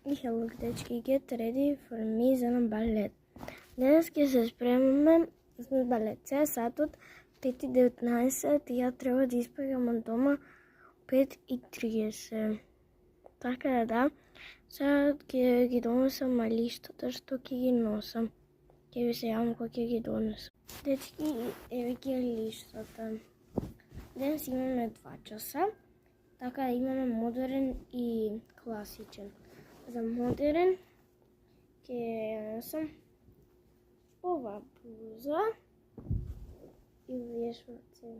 Hello, dečki, get ready for me за на балет. Денес ќе се спремаме за балет. Сега сатот 5:19 и ја треба да испаѓам од дома 5:30. Така да, сега ќе ги донесам малиштата што ќе ги носам. Ќе ви се јавам кога ќе ги донесам. Дечки, еве ги лиштата. Денес имаме 2 часа, така да имаме модерен и класичен. За модерен ќе носам ова блуза и овие шорци.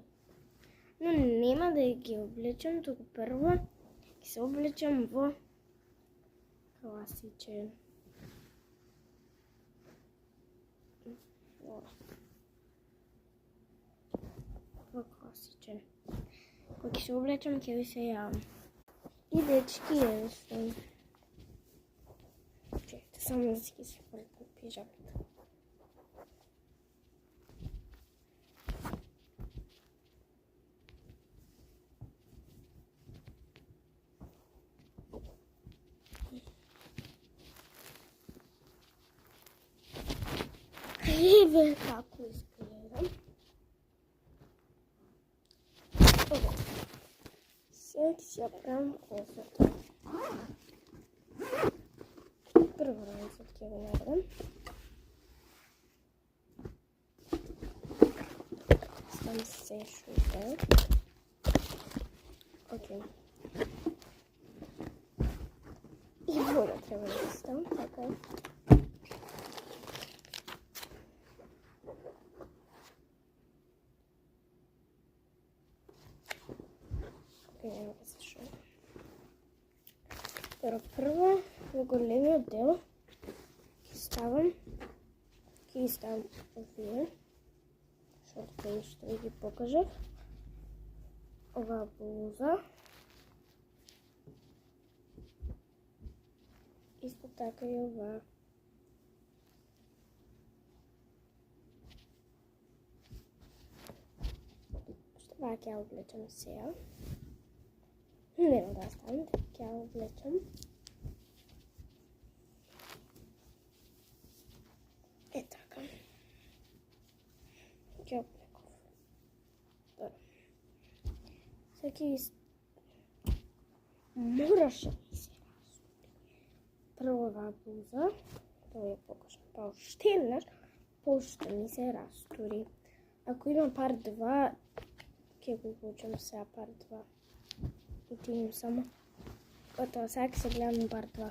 Но нема да ги облечам, туку прво ќе се облечам во класичен. Во класичен. Кога ќе се облечам, ќе ви се јавам. И дечки, еве сум. Чекайте, само да си се фрлям пижамата. Еве како изгледам. Сега ќе си ја правам косата. Прво раницот ќе го наредам. Ставам се шујте. Окей. И вода треба да ставам, така е. Нема да се шујте. Прво, во големиот дел ќе ги ставам овие шорти што ви ги покажав, оваа блуза, исто така и оваа. Што ќе ја облечам сега. Нема да ставам, ќе ја облечам. Е така. Ќе облеков. Добро. Сега ќе мораше ми се разури. Прво оваа блуза, да ја покажам па уште еднаш, пошто ми се растури. Ако има парт 2, ќе го почнам сега парт 2. Отидем само. Готово, сега ќе се гледам парт 2.